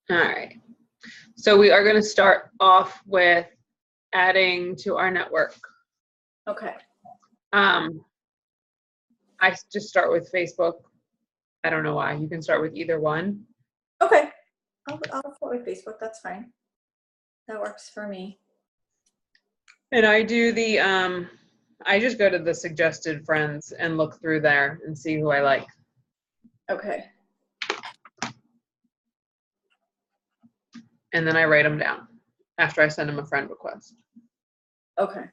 All right. So we are going to start off with adding to our network. Okay. I just start with Facebook. I don't know why. You can start with either one. Okay. I'll start with Facebook. That's fine. That works for me. And I do the, I just go to the suggested friends and look through there and see who I like. Okay. And then I write them down after I send them a friend request. Okay.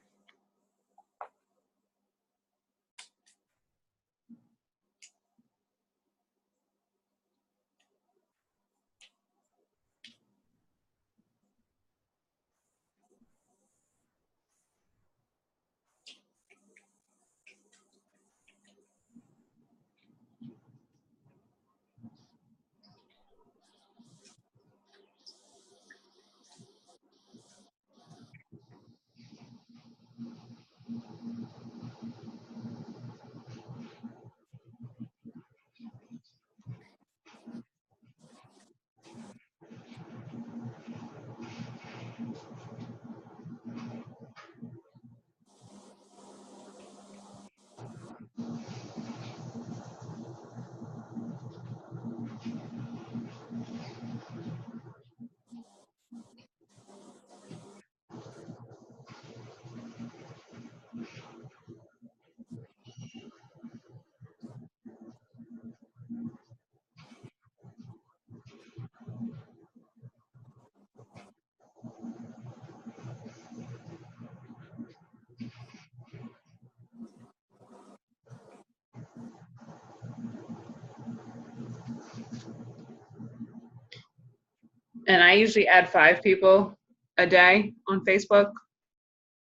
And I usually add 5 people a day on Facebook.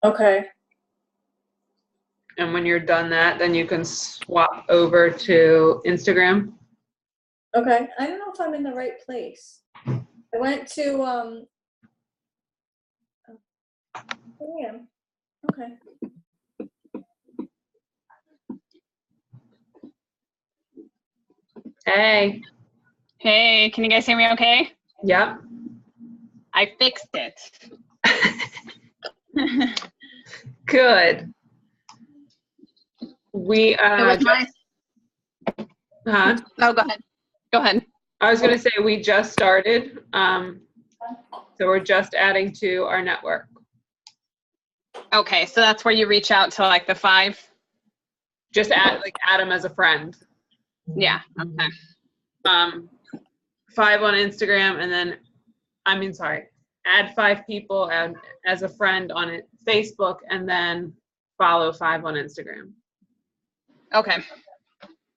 Okay. And when you're done that, then you can swap over to Instagram. Okay. I don't know if I'm in the right place. I went to I am. Okay. Hey. Hey, can you guys hear me okay? Yep. I fixed it. Good. We It was nice. huh? Oh, go ahead. Go ahead. I was going to say we just started. So we're just adding to our network. Okay, so that's where you reach out to like the 5? Just add them as a friend. Yeah. Okay. 5 on Instagram, and then add 5 people as a friend on Facebook, and then follow 5 on Instagram. Okay.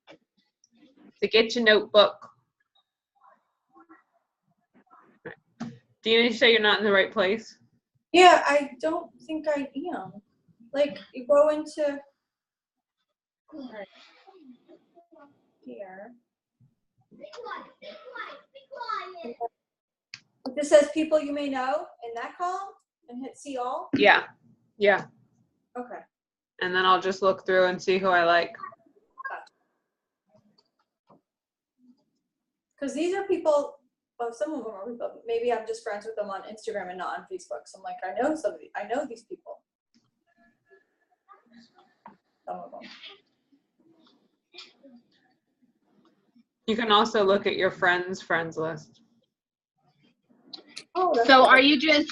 So get your notebook. Dina, you say you're not in the right place? Yeah, I don't think I am. Like, you go into here. This says people you may know in that column, and hit see all. Yeah. Yeah. Okay. And then I'll just look through and see who I like. Because these are people, well, some of them are people, maybe I'm just friends with them on Instagram and not on Facebook. So I'm like, I know these people. Some of them. You can also look at your friends list. Oh, So are you just,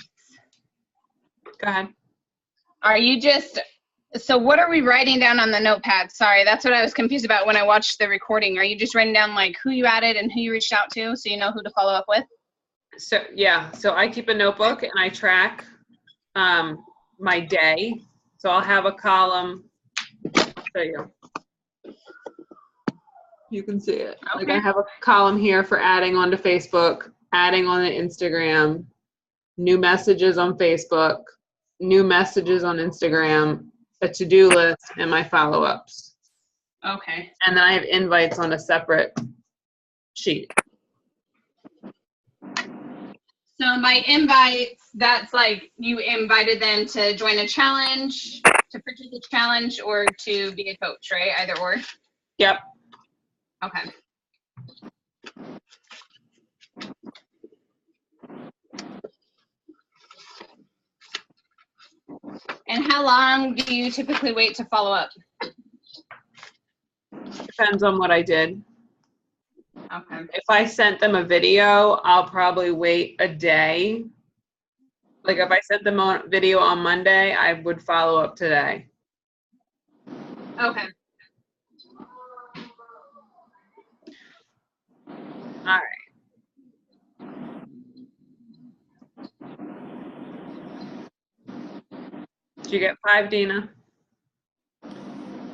Go ahead. so what are we writing down on the notepad? Sorry, that's what I was confused about when I watched the recording. Are you just writing down like who you added and who you reached out to so you know who to follow up with? So yeah, so I keep a notebook and I track my day. So I'll have a column. There you go. You can see it. Okay. Like I have a column here for adding onto Facebook, adding on the Instagram, new messages on Facebook, new messages on Instagram, a to-do list, and my follow-ups. Okay. And then I have invites on a separate sheet. So my invites, that's like you invited them to join a challenge, to purchase a challenge, or to be a coach, right? Either or. Yep. Okay. And how long do you typically wait to follow up? Depends on what I did. Okay. If I sent them a video, I'll probably wait a day. Like if I sent them a video on Monday, I would follow up today. Okay. All right. Did you get 5, Dina?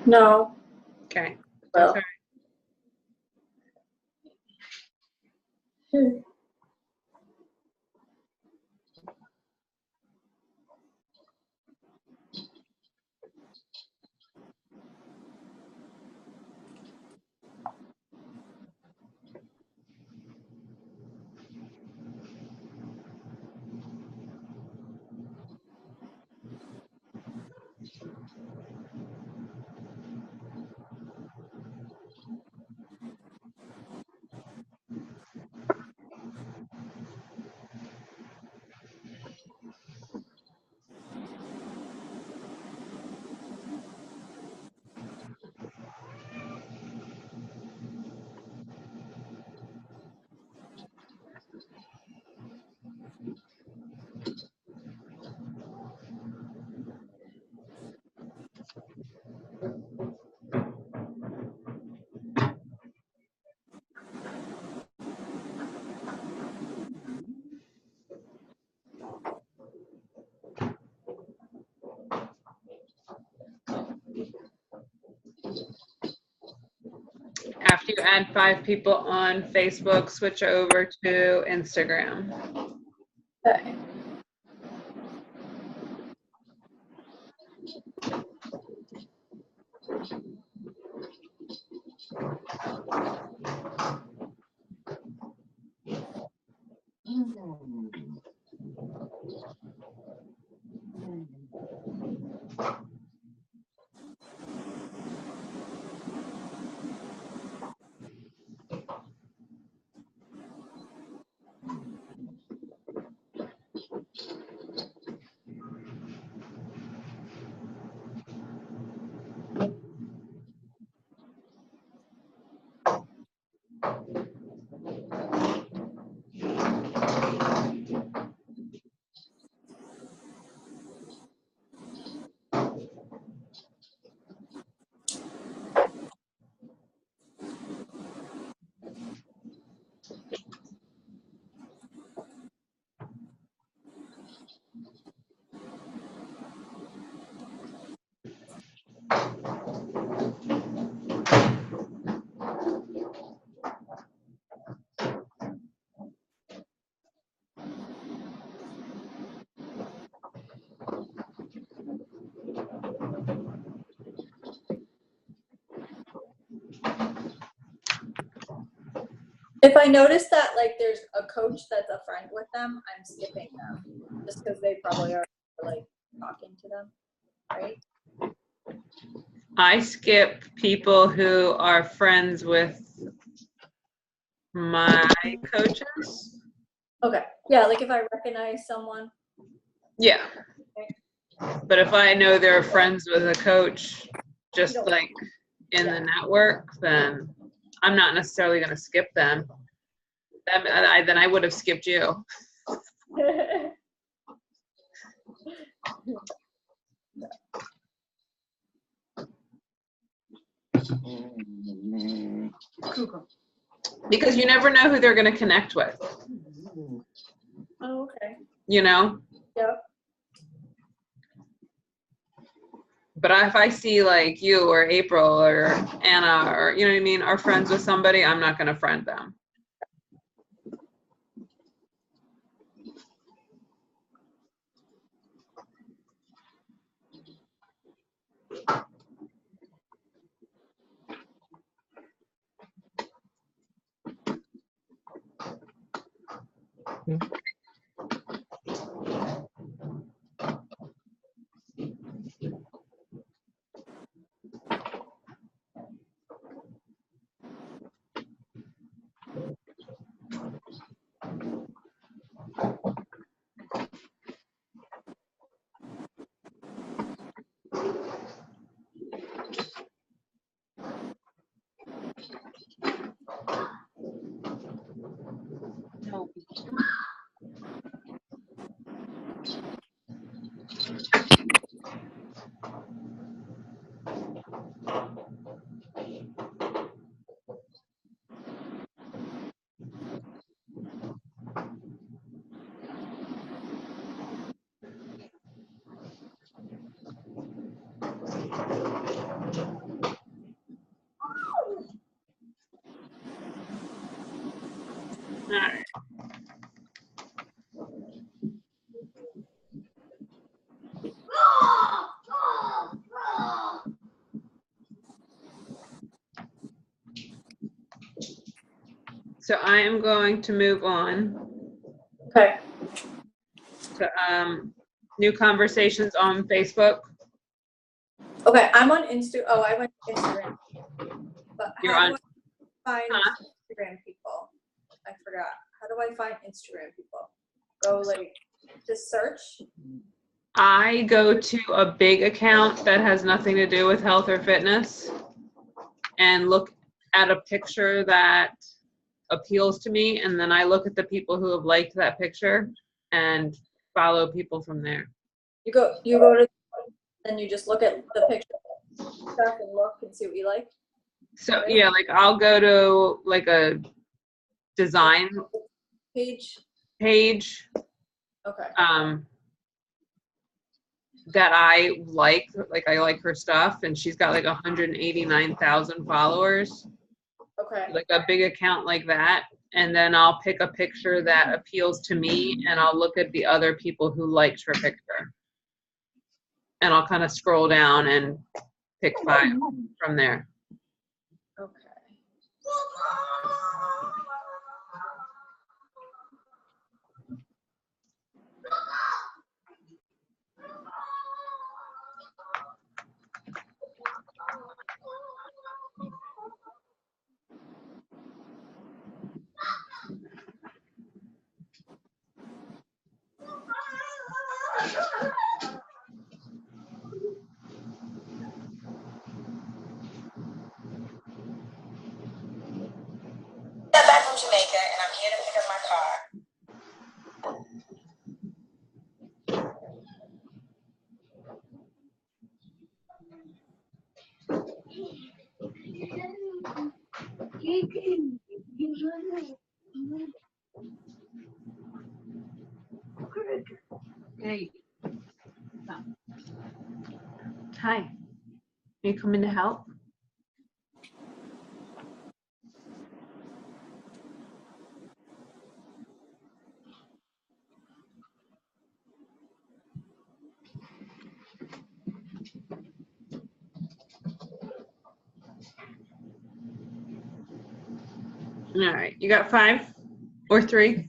No. Okay. Well. Okay. After you add 5 people on Facebook, switch over to Instagram. Okay. If I notice that like there's a coach that's a friend with them, I'm skipping them just because they probably are like talking to them, right? I skip people who are friends with my coaches. Okay. Yeah, like if I recognize someone. Yeah. But if I know they're friends with a coach, just You don't- like in Yeah. the network, then I'm not necessarily going to skip them. Then I would have skipped you. Because you never know who they're going to connect with, Oh, okay. you know? Yep. But if I see like you or April or Anna or, you know what I mean, are friends with somebody, I'm not going to friend them. No. All right. So I am going to move on Okay. to new conversations on Facebook. Okay, I'm on Oh, I went to Instagram. But You're how on- do I find Huh? Instagram people? I forgot. How do I find Instagram people? Go like just search. I go to a big account that has nothing to do with health or fitness and look at a picture that appeals to me, and then I look at the people who have liked that picture and follow people from there. You go to and you just look at the picture stuff and look and see what you like. So yeah, like I'll go to like a design Page. page Okay. that I like I like her stuff, and she's got like 189,000 followers, Okay. like a big account like that. And then I'll pick a picture that appeals to me, and I'll look at the other people who liked her picture. And I'll kind of scroll down and pick 5 from there. Okay. Back from Jamaica, and I'm here to pick up my car. Hey. Hi. Are you coming to help? All right. You got 5 or 3?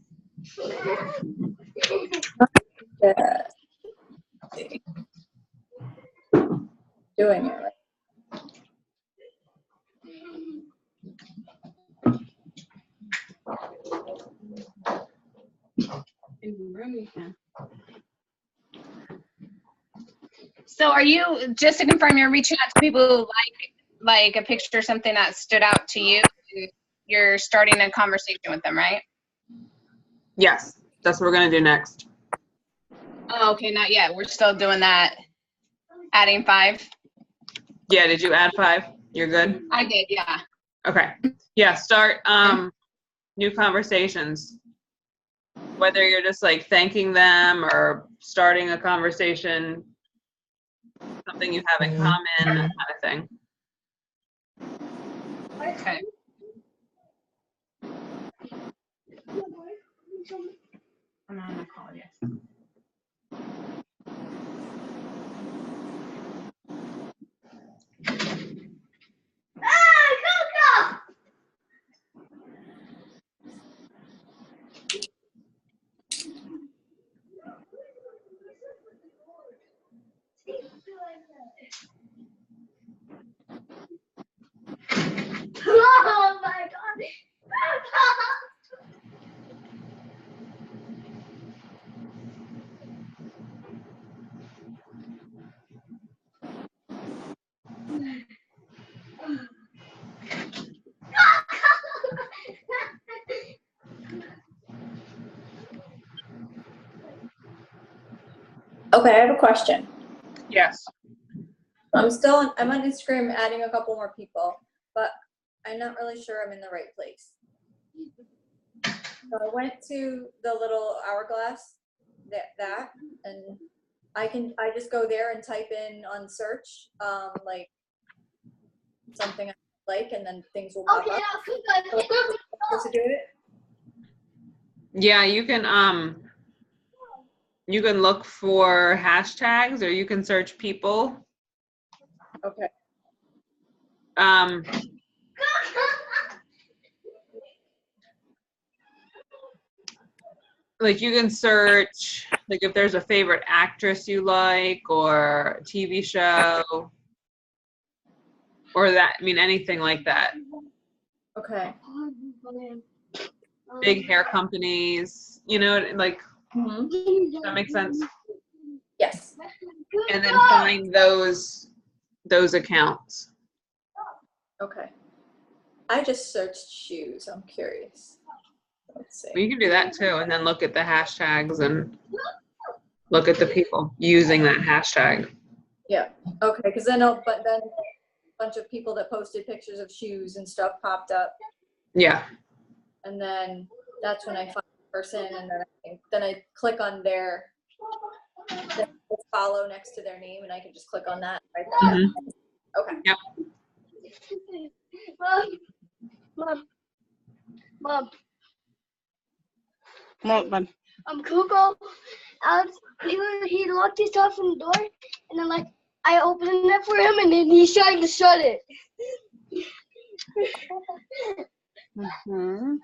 Yeah. Doing it right. So are you, just to confirm, you're reaching out to people who like a picture or something that stood out to you? You're starting a conversation with them, right? Yes. That's what we're going to do next. Oh, okay, not yet. We're still doing that. Adding 5? Yeah. Did you add 5? You're good? I did, yeah. Okay. Yeah. Start new conversations. Whether you're just like thanking them or starting a conversation, something you have in common, that kind of thing. Okay. I'm on a call, yes. Oh my god! Okay, I have a question. Yes. I'm on Instagram adding a couple more people, but I'm not really sure I'm in the right place. So I went to the little hourglass, and I just go there and type in on search, like something I like, and then things will pop up. Supposed to do it? Yeah, you can look for hashtags or you can search people. Okay. Like you can search, like if there's a favorite actress you like or a TV show or that, I mean, anything like that. Okay. Big hair companies, you know, like, Mm-hmm. that makes sense. Yes. And then find those accounts. Okay. I just searched shoes. I'm curious. Let's see. You can do that too, and then look at the hashtags and look at the people using that hashtag. Yeah. Okay. Because then a bunch of people that posted pictures of shoes and stuff popped up, Yeah. and then that's when I find the person, and then I click on their follow next to their name, and I can just click on that right there. Mm-hmm. Okay. Yep. Mom. Kuko, Alex, he locked himself in the door, and then like I opened it for him, and then he's trying to shut it. Mm-hmm.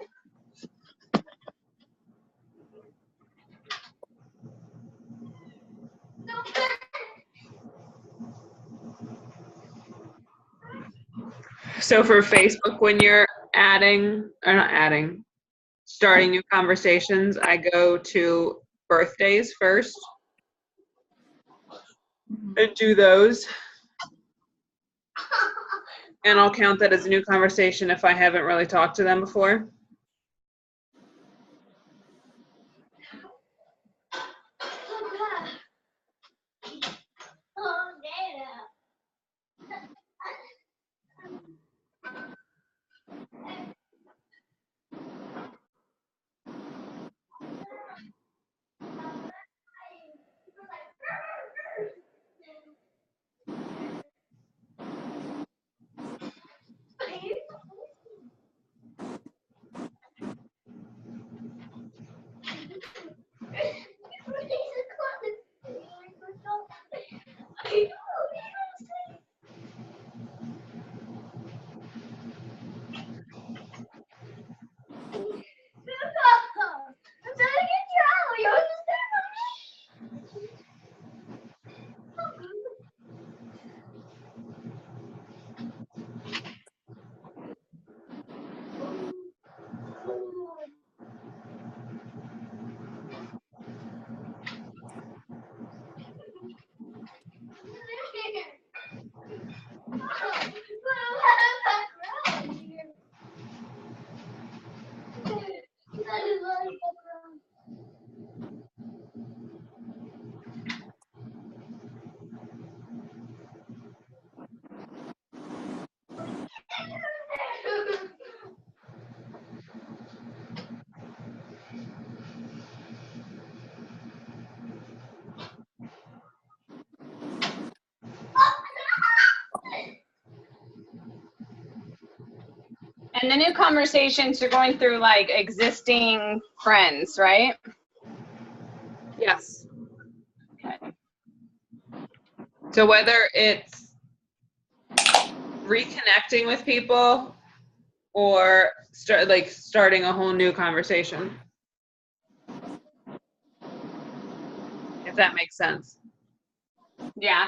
So for Facebook, when you're starting new conversations, I go to birthdays first and do those. And I'll count that as a new conversation if I haven't really talked to them before. And the new conversations, you're going through like existing friends, right? Yes. Okay. So whether it's reconnecting with people or starting a whole new conversation. If that makes sense. Yeah.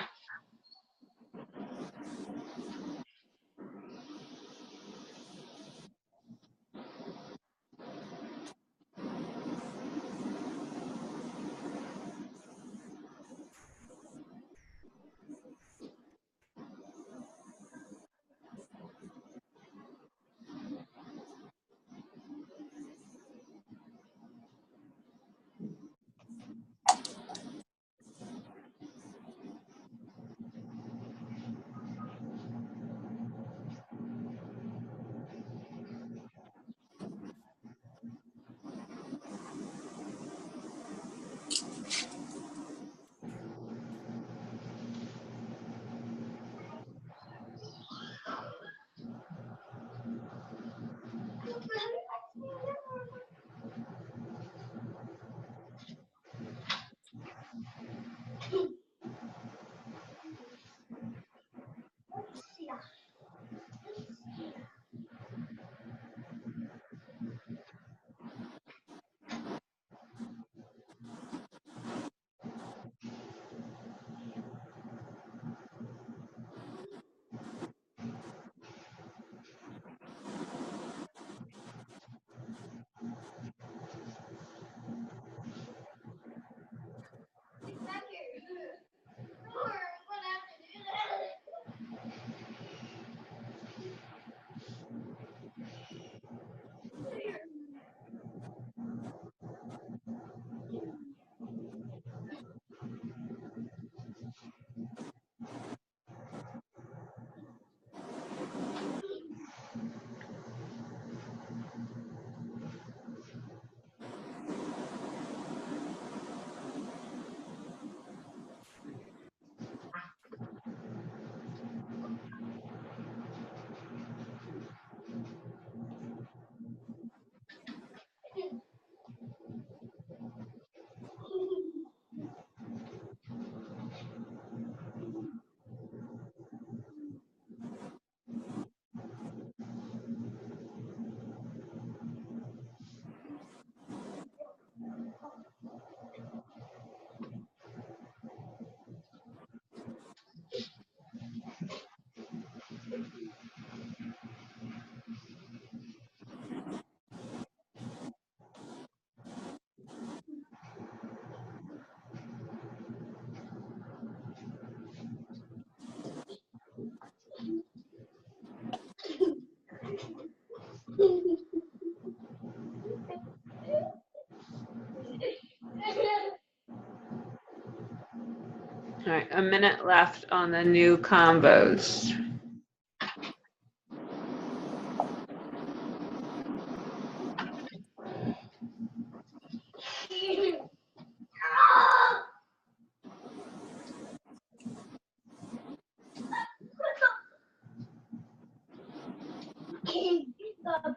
All right, a minute left on the new combos.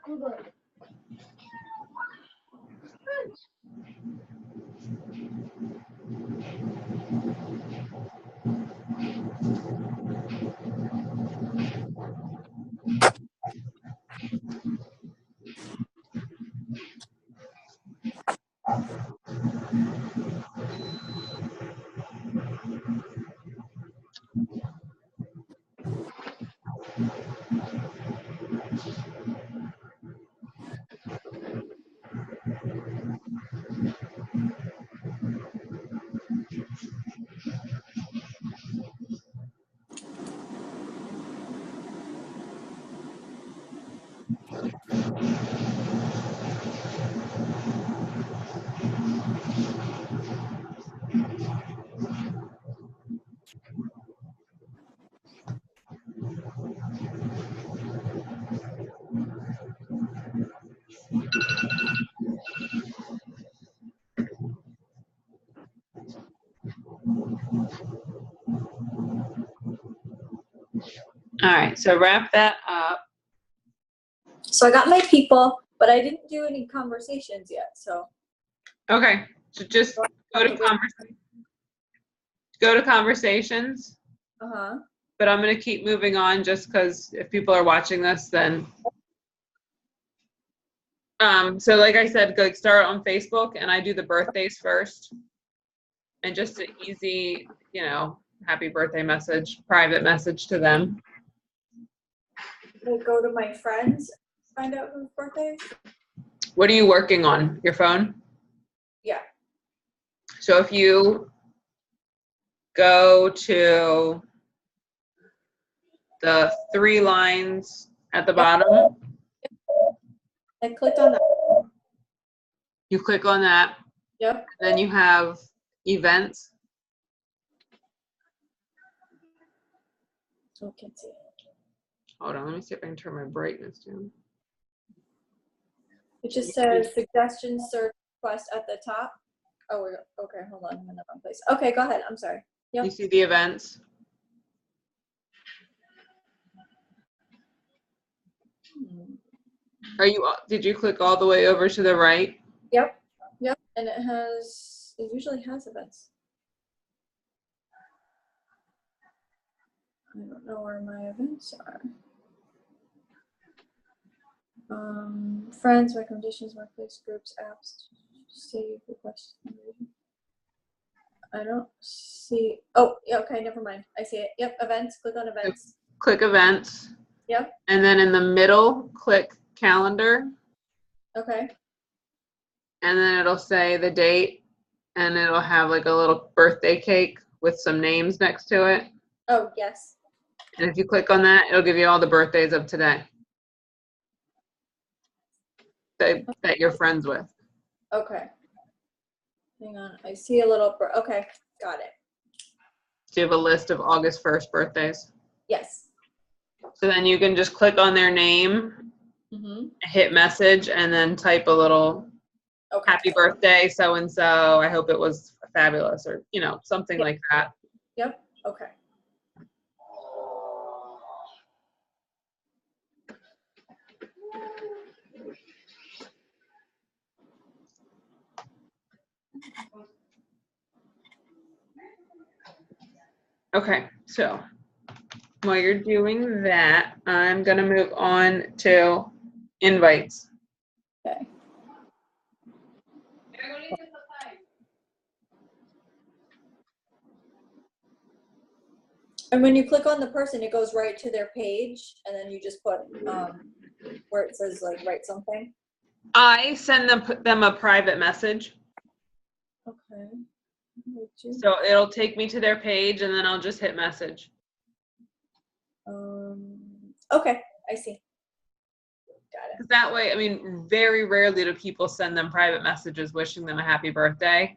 Google. All right, so wrap that up. So I got my people, but I didn't do any conversations yet. So Okay, so just go to conversations, but I'm gonna keep moving on just because if people are watching this, then. So like I said, go start on Facebook and I do the birthdays first. And just an easy, happy birthday message, private message to them. I go to my friends, find out whose birthday is. What are you working on? Your phone? Yeah. So if you go to the 3 lines at the bottom, I clicked on that. you click on that. Yep. Then you have events. So I can see. Hold on, let me see if I can turn my brightness down. It just says suggestion search request at the top. Oh, okay. Hold on. I'm in the wrong place. Okay, go ahead. I'm sorry. Yep. You see the events? Did you click all the way over to the right? Yep. Yep. And it usually has events. I don't know where my events are. Friends, recommendations, workplace, groups, apps, save requests. I don't see. Oh, yeah, okay, never mind. I see it. Yep, events. Click on events. Click events. Yep. And then in the middle, click calendar. Okay. And then it'll say the date and it'll have like a little birthday cake with some names next to it. Oh, yes. And if you click on that, it'll give you all the birthdays of today that you're friends with. Okay. Hang on. I see a little. Okay, got it. So you have a list of August 1st birthdays. Yes. So then you can just click on their name, hit message, and then type a little happy birthday, so-and-so. I hope it was fabulous, or, something like that. Yep. Okay. Okay, so while you're doing that, I'm going to move on to invites. Okay. And when you click on the person, it goes right to their page, and then you just put where it says like write something. I send them a private message. Okay. So it'll take me to their page, and then I'll just hit message. Okay, I see. Got it. That way, very rarely do people send them private messages wishing them a happy birthday.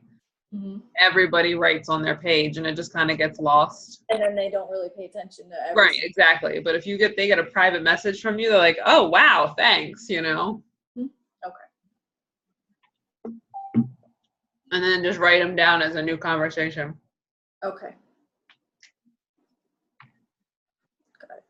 Mhm. everybody writes on their page and it just kind of gets lost. And then they don't really pay attention to every Right, exactly. But if they get a private message from you, they're like, oh, wow, thanks, you know? Okay. And then just write them down as a new conversation. Okay. Got it.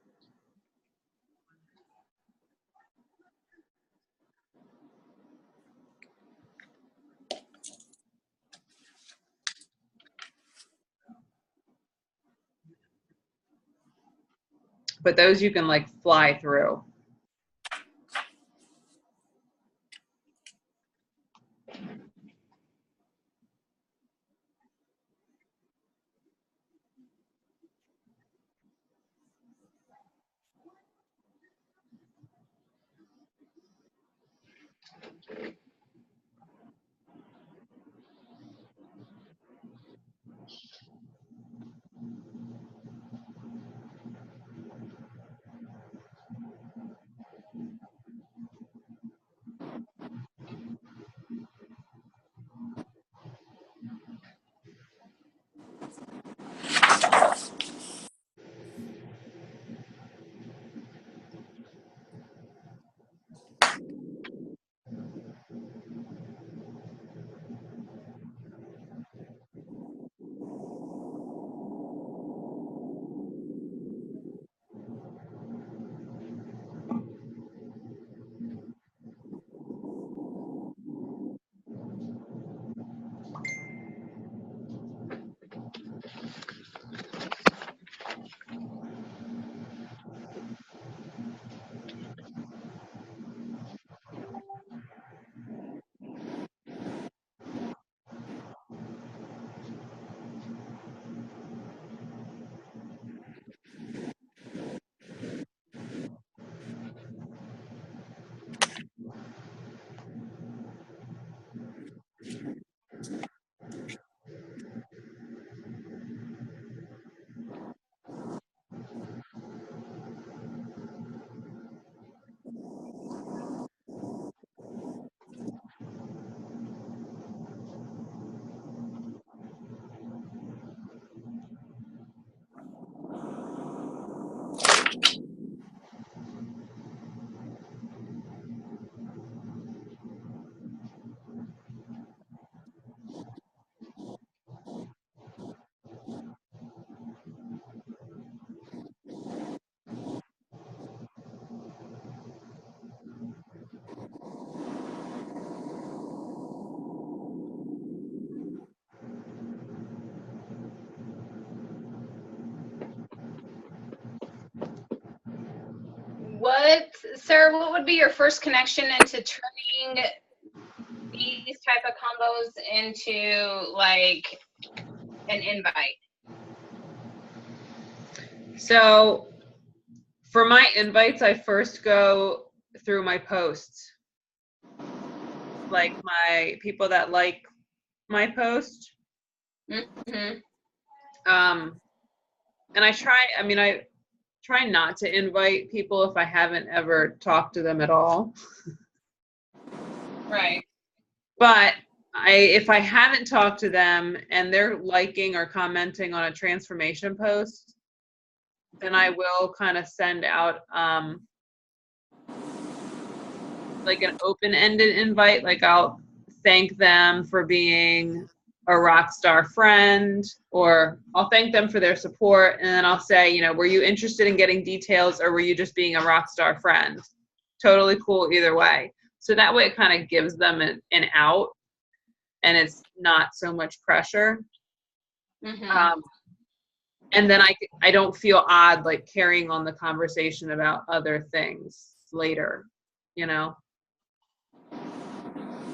But those you can like fly through. Sarah, what would be your first connection into turning these type of combos into like an invite? So for my invites, I first go through my posts. Like my people that like my post. Mm-hmm. And I try not to invite people if I haven't ever talked to them at all. Right. But if I haven't talked to them and they're liking or commenting on a transformation post, then I will kind of send out like an open-ended invite. Like I'll thank them for being a rock star friend, or I'll thank them for their support, and then I'll say, you know, were you interested in getting details, or were you just being a rock star friend? Totally cool either way. So that way it kind of gives them an out, and it's not so much pressure. Mm-hmm. And then I don't feel odd like carrying on the conversation about other things later, you know?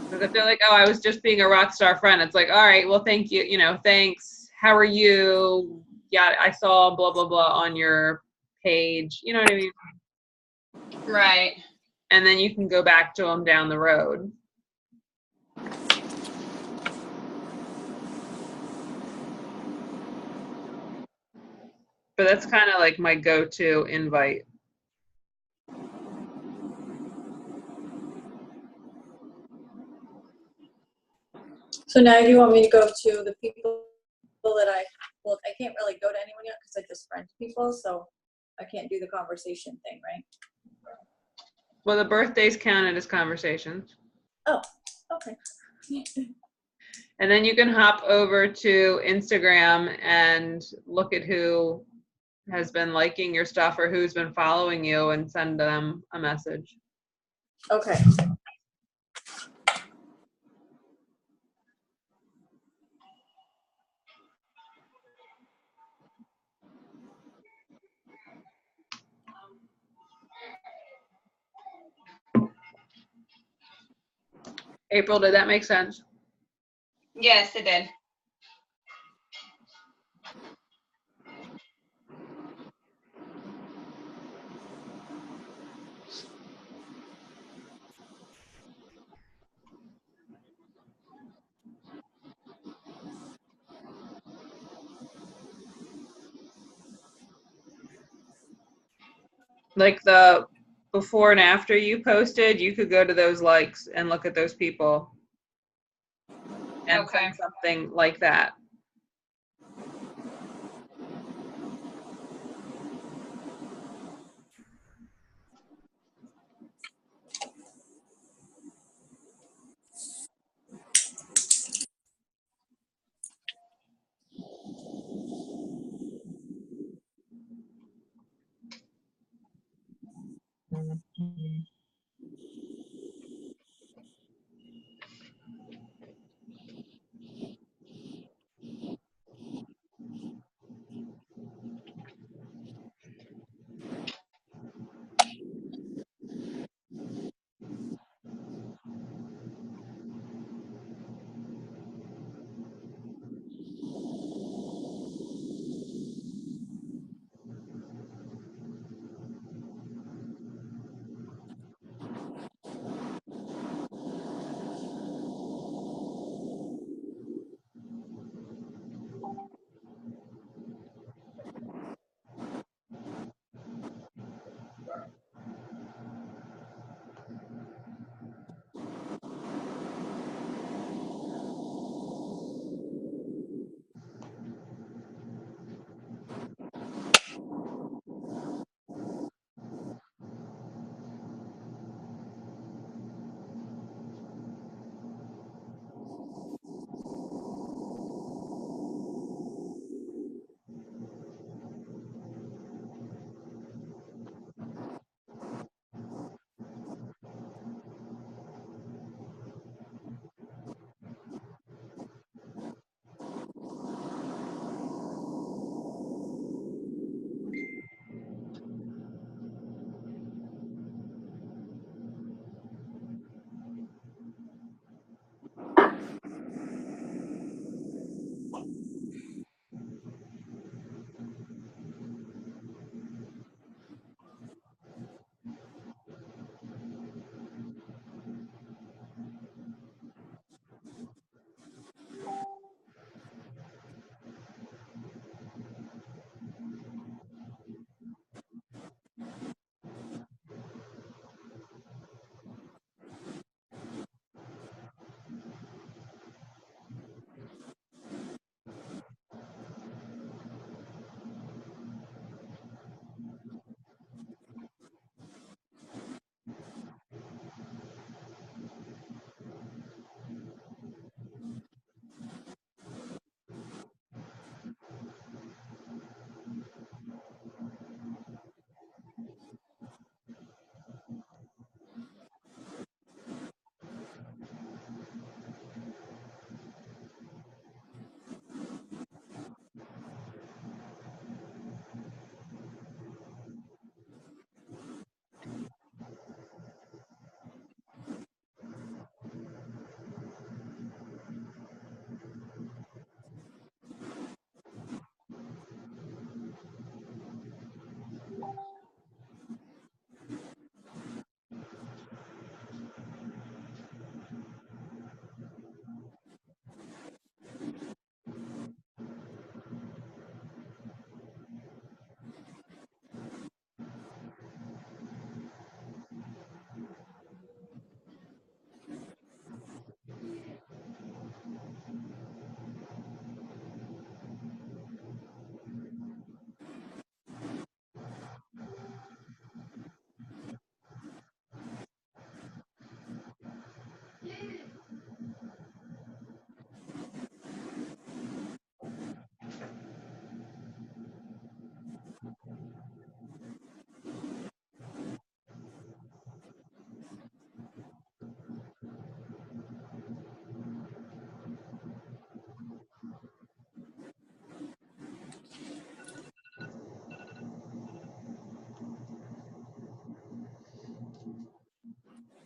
Because I feel like, oh, I was just being a rock star friend. It's like, all right, well, thank you, you know, thanks. How are you? Yeah, I saw blah, blah, blah on your page. You know what I mean? Right. And then you can go back to them down the road. But that's kind of like my go-to invite. So now you want me to go to the people that well, I can't really go to anyone yet because I just friend people, so I can't do the conversation thing, right? Well, the birthdays counted as conversations. Okay. And then you can hop over to Instagram and look at who has been liking your stuff or who's been following you and send them a message. Okay. April, did that make sense? Yes, it did. Like the before and after you posted, you could go to those likes and look at those people and Okay. send something like that.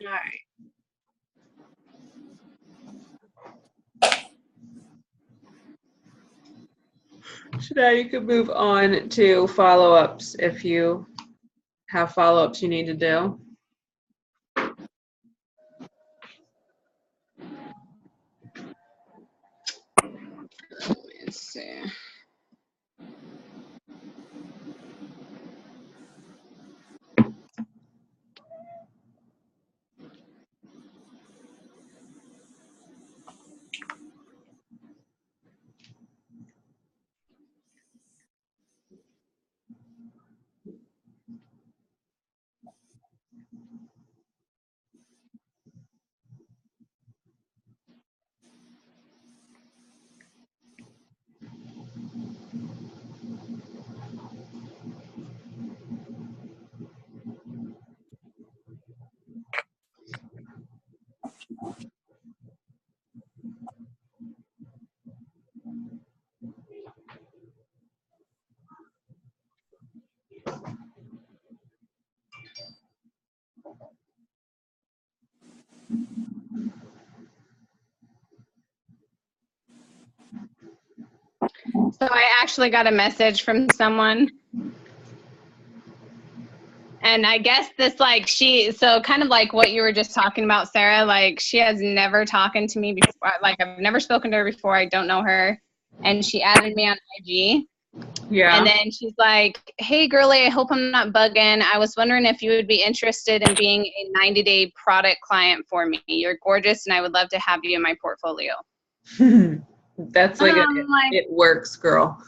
All right. Now you can move on to follow-ups if you have follow-ups you need to do. Let's see. So I actually got a message from someone. And I guess this, like, so kind of like what you were just talking about, Sarah, like, she has never talked to me before. Like, I've never spoken to her before. I don't know her. And she added me on IG. Yeah. And then she's like, hey, girly, I hope I'm not bugging. I was wondering if you would be interested in being a 90-day product client for me. You're gorgeous, and I would love to have you in my portfolio. That's like, it works, girl.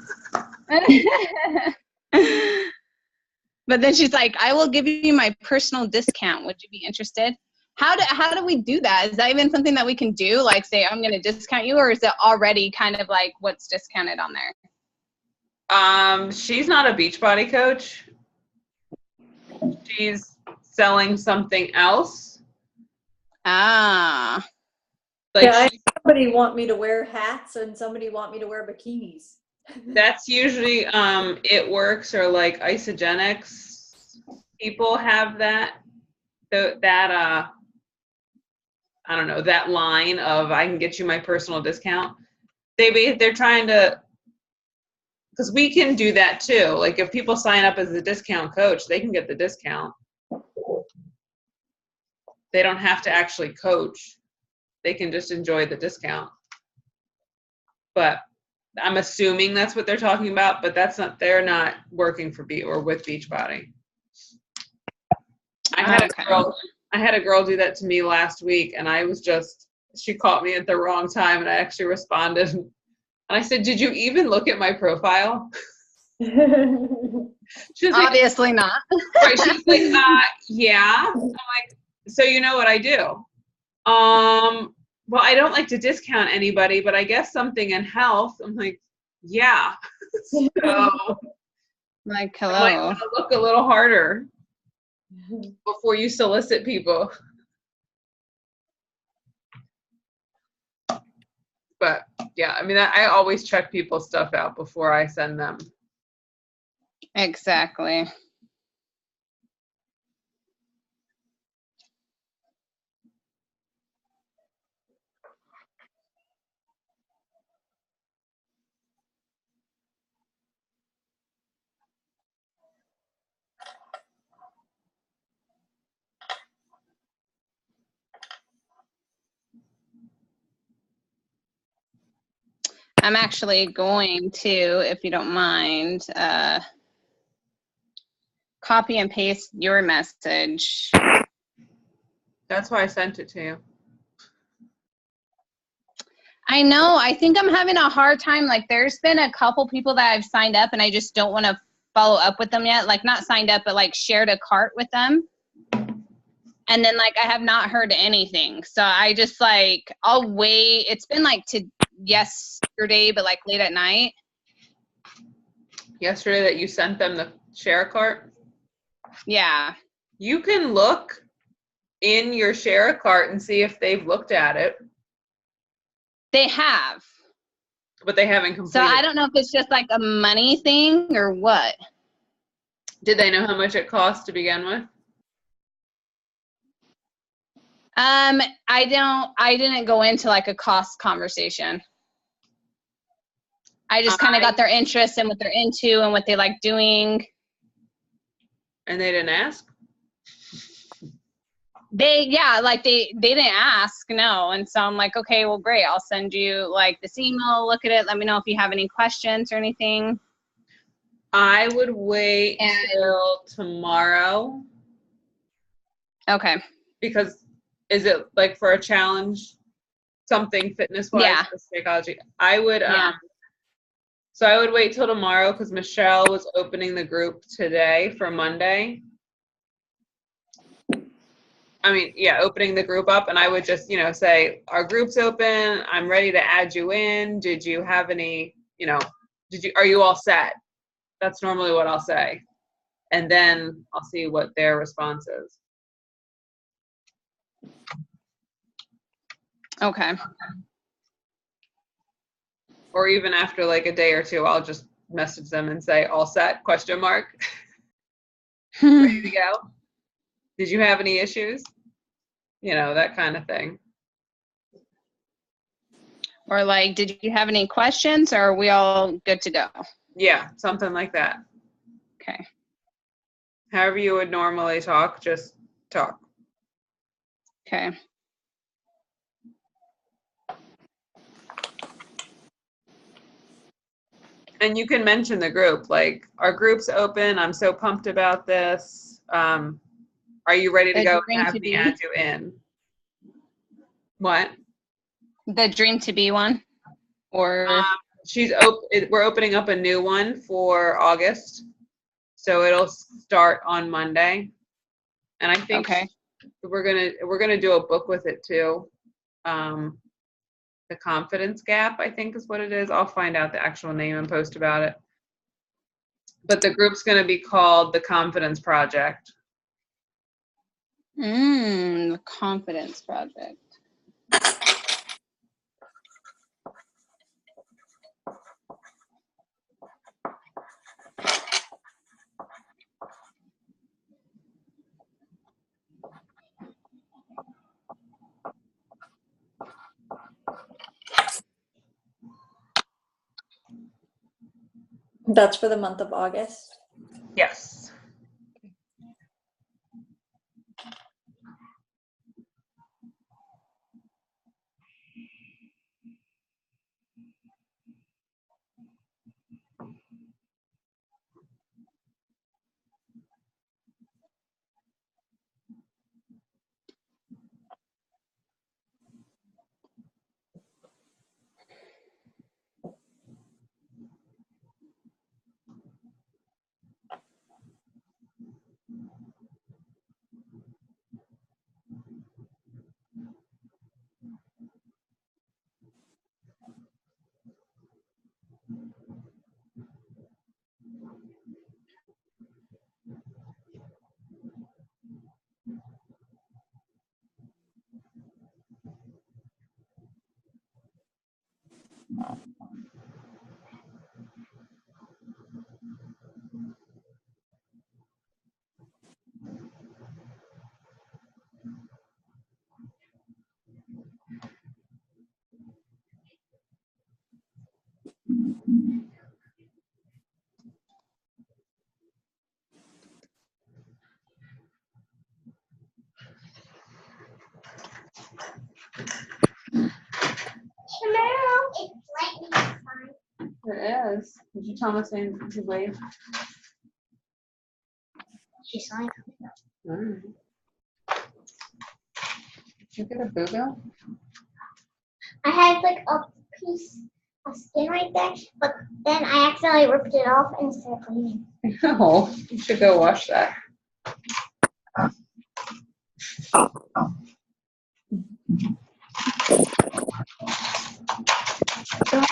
But then she's like, I will give you my personal discount. Would you be interested? How do we do that? Is that even something that we can do? Like, say, I'm going to discount you, or is it already kind of like what's discounted on there? She's not a Beachbody coach. She's selling something else. Ah. Like, Yeah, I had somebody want me to wear hats and somebody want me to wear bikinis. that's usually It Works or like Isogenics. People have that I don't know, that line of I can get you my personal discount. They're trying to, because we can do that too. Like if people sign up as a discount coach, they can get the discount. They don't have to actually coach. They can just enjoy the discount. But I'm assuming that's what they're talking about, but they're not working for with Beachbody. I had a girl do that to me last week, and she caught me at the wrong time, and I actually responded. And I said, did you even look at my profile? She's Obviously like, not. Right, she's like, yeah. I'm like, so you know what I do? Well, I don't like to discount anybody, but I guess something in health. I'm like, yeah. So Like, I might hello. want to look a little harder before you solicit people. But yeah, I mean, I always check people's stuff out before I send them. Exactly. I'm actually going to, if you don't mind, copy and paste your message. That's why I sent it to you. I know. I think I'm having a hard time. Like, there's been a couple people that I've signed up, and I just don't want to follow up with them yet. Like, not signed up, but like shared a cart with them. And then like I have not heard anything. So I just like, I'll wait. It's been like to yesterday, but like late at night. Yesterday that you sent them the share cart? Yeah. You can look in your share cart and see if they've looked at it. They have. But they haven't completed. So I don't know if it's just like a money thing or what. Did they know how much it cost to begin with? I didn't go into like a cost conversation. I just kind of got their interest and what they're into and what they like doing. And they didn't ask? They didn't ask, no. And so I'm like, okay, well, great. I'll send you like this email, look at it. Let me know if you have any questions or anything. I would wait till tomorrow. Okay. Because is it like for a challenge, something fitness-wise, Yeah. for psychology? I would, Yeah. so I would wait till tomorrow because Michelle was opening the group today for Monday. I mean, yeah, opening the group up, and I would just, say, our group's open. I'm ready to add you in. Did you have any, are you all set? That's normally what I'll say. And then I'll see what their response is. Okay. Or even after like a day or two, I'll just message them and say, all set, ? Ready to go? Did you have any issues? That kind of thing. Or like, did you have any questions or are we all good to go? Yeah, something like that. Okay. However you would normally talk, just talk. Okay. And you can mention the group, like, our group's open. I'm so pumped about this. Are you ready to go and have me add you in? What? The Dream to Be one? Or we're opening up a new one for August. So it'll start on Monday. And I think we're gonna do a book with it too. The Confidence Gap, I think is what it is. I'll find out the actual name and post about it. But the group's gonna be called The Confidence Project. The Confidence Project. That's for the month of August? Yes. It is. Did you tell me to wave? She signed. All right. Did you get a boo-boo? I had like a piece of skin right there, but then I accidentally ripped it off and started bleeding. No, you should go wash that.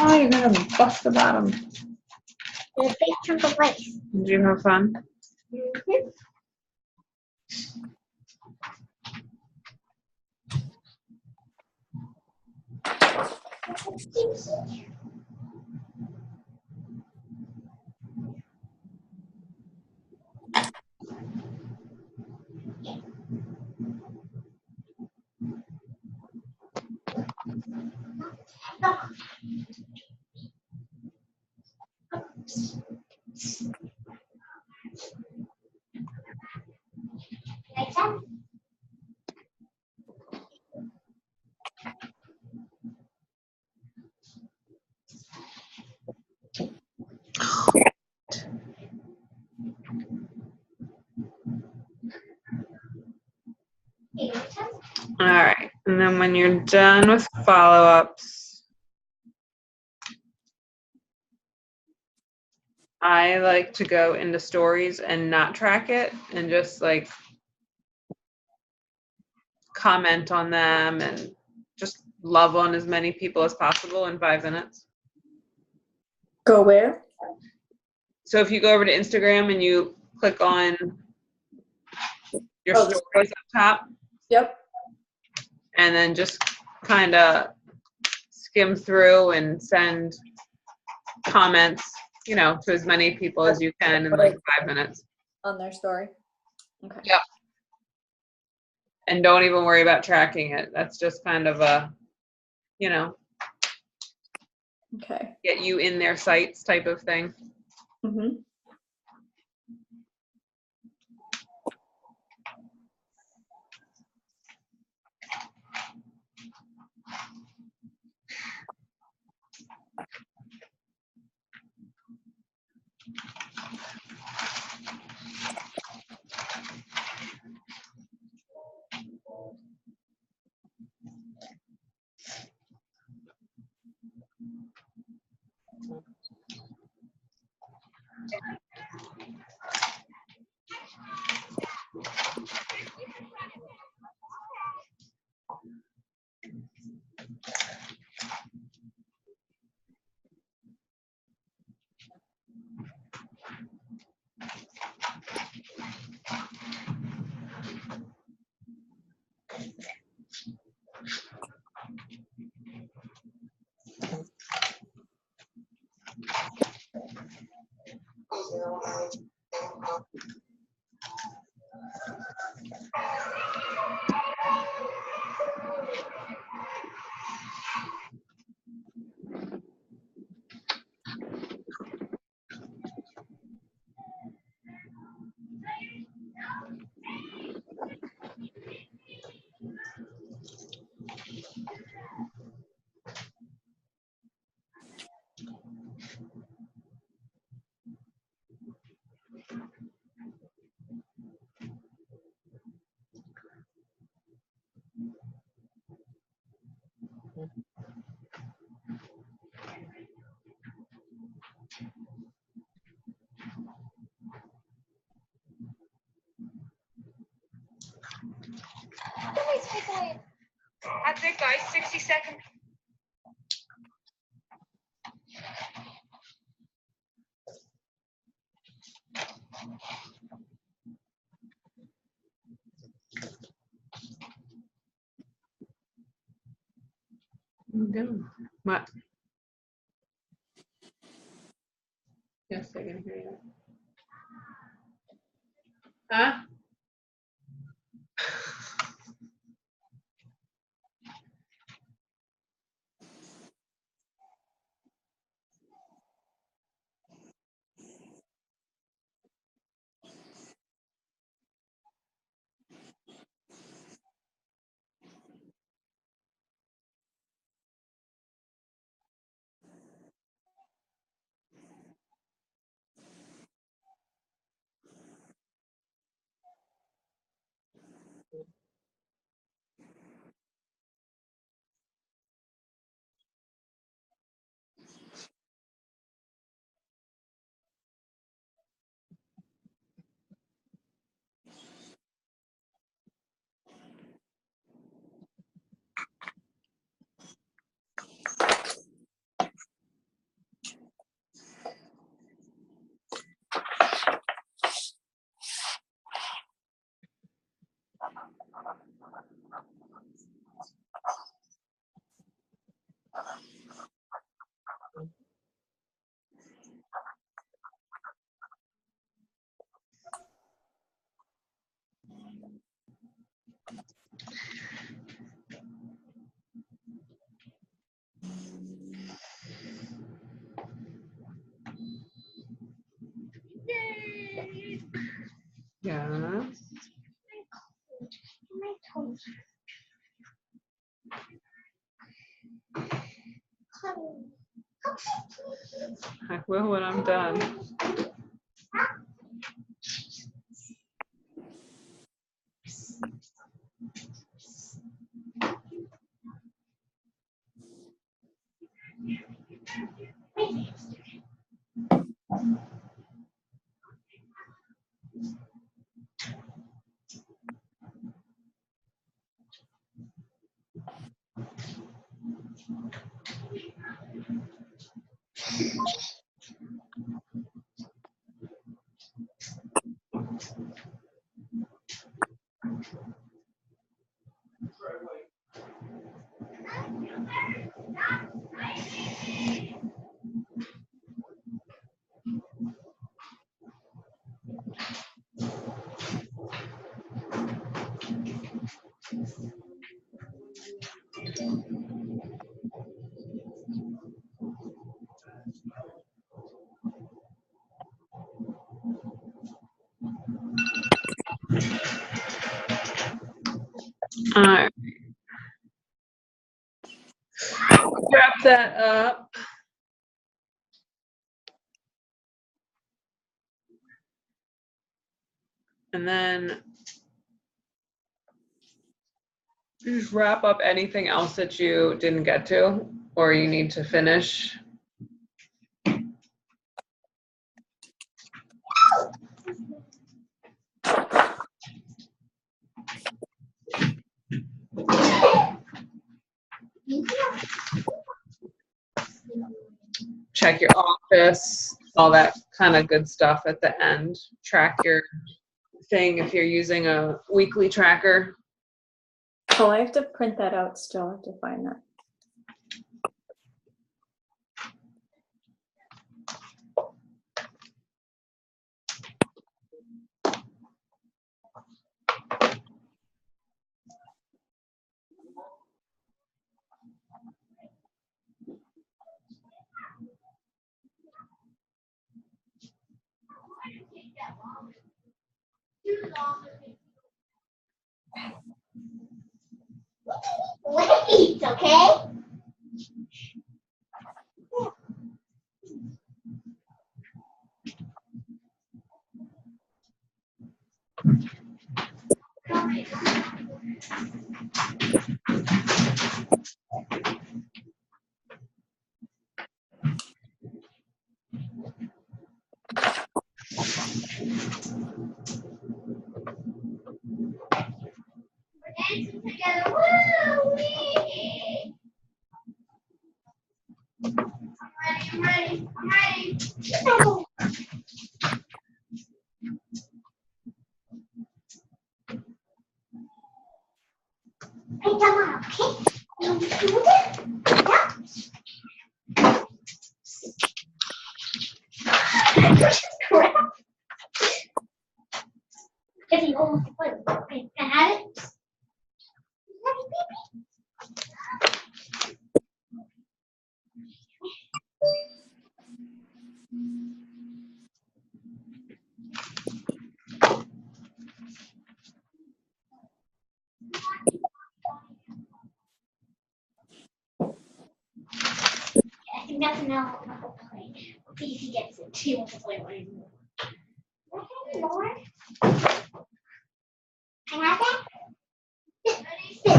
Oh, you're gonna bust the bottom. There's a big chunk of ice. Did you have fun? Mm-hmm. All right, and then when you're done with follow-ups, I like to go into stories and not track it and just like comment on them and just love on as many people as possible in 5 minutes. Go where? So if you go over to Instagram and you click on your Oh, the stories up top, Yep. and then just kind of skim through and send comments, you know, to as many people as you can in like 5 minutes. On their story. Okay. Yep. And don't even worry about tracking it. That's just kind of a, you know, Okay. get you in their sites type of thing. Mm-hmm. That's it, guys. 60 seconds. What? Yes, I can hear you. Huh? Yeah. My toes. I will when I'm done. All right. Wrap that up. And then just wrap up anything else that you didn't get to or you need to finish. Check your office, all that kind of good stuff at the end. Track your thing if you're using a weekly tracker. Oh, I have to print that out still. I have to find that. Wait, okay? We're dancing together. Woo-wee. I'm ready. No. Hey, come on, okay? You do it? Yeah. Crap. If you almost put it, okay, can I have it? I think that's enough. Okay. We'll see if he gets it. He wants to play one more. Okay, Lord. Can I have that? Sit.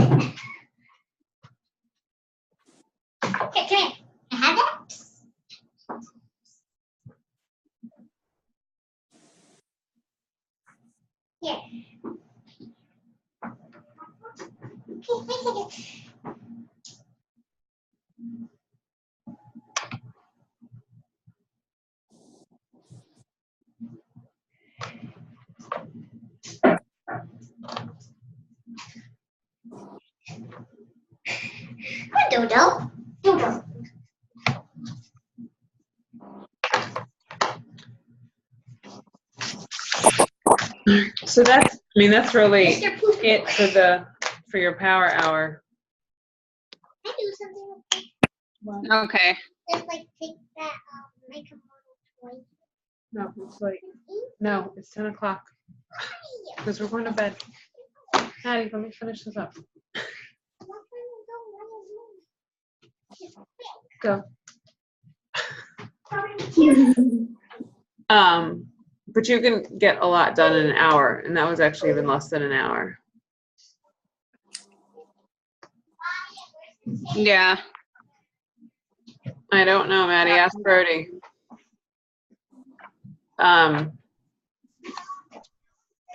Okay, come here. Can I have that? Here. Okay, wait a second. Come on, Dodo. Dodo. So that's, I mean, that's really Mr. Poop. it for your power hour. Can I do something real quick? Okay. Just like take that, make a little toy. No, it's like, no, it's 10 o'clock. Mommy, because we're going to bed. Maddie, let me finish this up. Go. But you can get a lot done in an hour, and that was actually even less than an hour. Yeah. I don't know, Maddie. Ask Brody.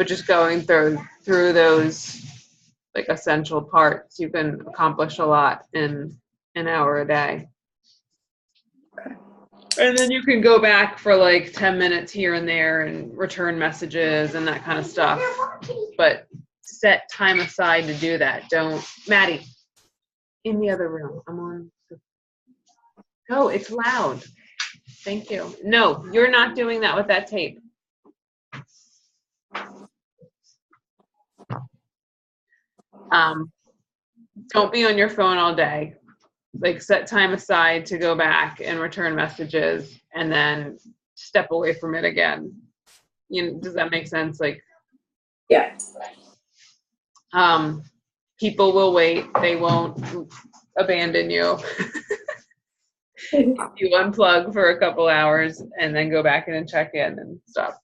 But just going through those like essential parts, you can accomplish a lot in an hour a day. And then you can go back for like 10 minutes here and there and return messages and that kind of stuff. But set time aside to do that. Don't, Maddie, in the other room. I'm on. No, it's loud. Thank you. No, you're not doing that with that tape. Don't be on your phone all day. Like set time aside to go back and return messages and then step away from it again. Does that make sense? Like, Yeah. People will wait. They won't abandon you. You unplug for a couple hours and then go back in and check in and stuff.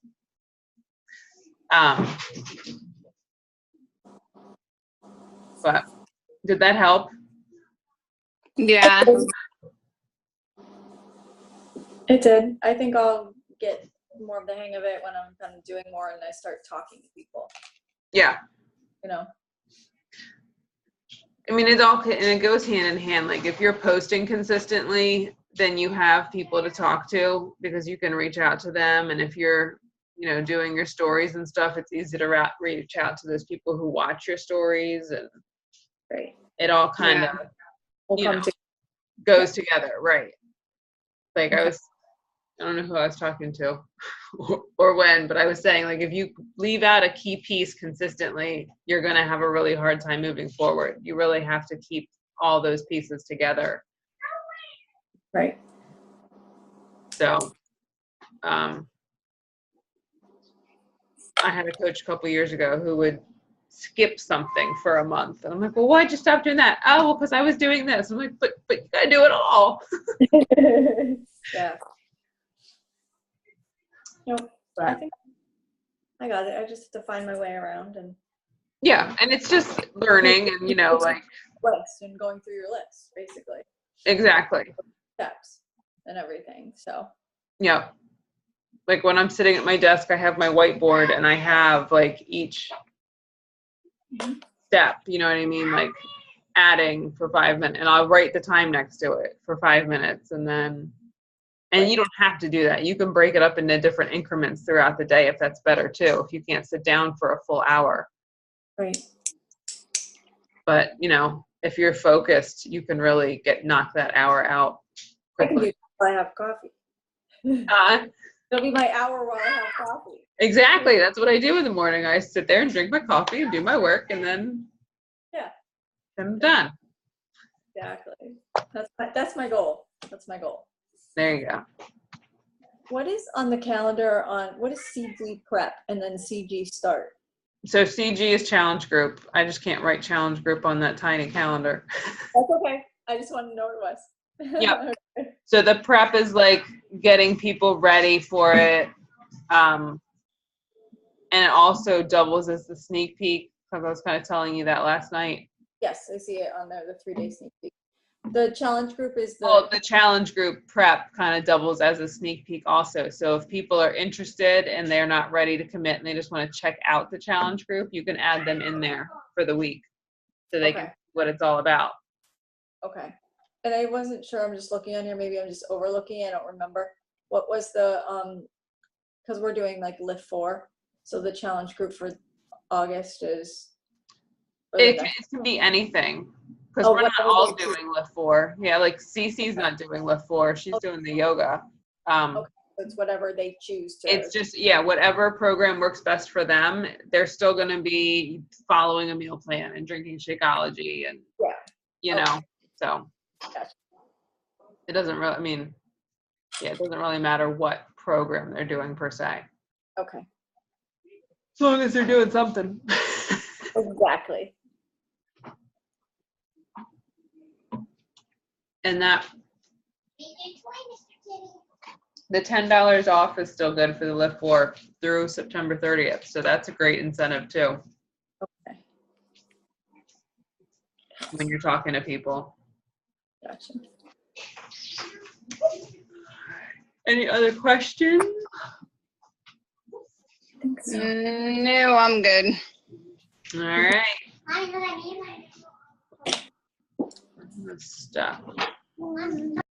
But did that help? Yeah. It did. I think I'll get more of the hang of it when I'm kind of doing more and I start talking to people, Yeah. you know? I mean, it goes hand in hand. Like if you're posting consistently, then you have people to talk to because you can reach out to them. And if you're, doing your stories and stuff, it's easy to reach out to those people who watch your stories, and Right. it all kind of goes together, right? Like I don't know who I was talking to or when, but I was saying, like, if you leave out a key piece consistently, you're going to have a really hard time moving forward. You really have to keep all those pieces together. Right. So, I had a coach a couple years ago who would skip something for a month. And I'm like, well, why'd you stop doing that? Oh, well, because I was doing this. I'm like, but you got to do it all. Yeah. Nope. I think I got it. I just have to find my way around and. Yeah. And it's just learning and, like. List and going through your list, basically. Exactly. Steps and everything. So. Yeah. Like when I'm sitting at my desk, I have my whiteboard and I have like each step, you know what I mean? Like adding for 5 minutes, and I'll write the time next to it for 5 minutes. And you don't have to do that. You can break it up into different increments throughout the day if that's better too, if you can't sit down for a full hour. Right. But, if you're focused, you can really knock that hour out quickly. I can do it while I have coffee. It'll be my hour while I have coffee. Exactly. That's what I do in the morning. I sit there and drink my coffee and do my work, and then I'm done. Exactly. That's my goal. That's my goal. There you go. What is on the calendar what is CG prep and then CG start? So CG is challenge group. I just can't write challenge group on that tiny calendar. That's okay. I just wanted to know what it was. Yep. So the prep is like getting people ready for it. And it also doubles as the sneak peek, because I was kind of telling you that last night. Yes, I see it on there, the 3-day sneak peek. The challenge group is the challenge group prep kind of doubles as a sneak peek also. So if people are interested and they're not ready to commit and they just want to check out the challenge group, you can add them in there for the week so they can see what it's all about. Okay. And I wasn't sure, I'm just looking on here, maybe I'm just overlooking, I don't remember. What was the, because we're doing like Lift 4, so the challenge group for August is? It can be anything, because we're not all doing Lift 4. Yeah, like Cece's not doing Lift 4, she's doing the yoga. Okay, so it's whatever they choose to. It's just, whatever program works best for them. They're still going to be following a meal plan and drinking Shakeology and, so. Gotcha. It doesn't really, it doesn't really matter what program they're doing per se. Okay. As long as they're doing something. Exactly. And that the $10 off is still good for the Lift 4 through September 30th. So that's a great incentive too Okay. when you're talking to people. Gotcha. Any other questions? I think so. No, I'm good. All right. I know what I mean. Stuff.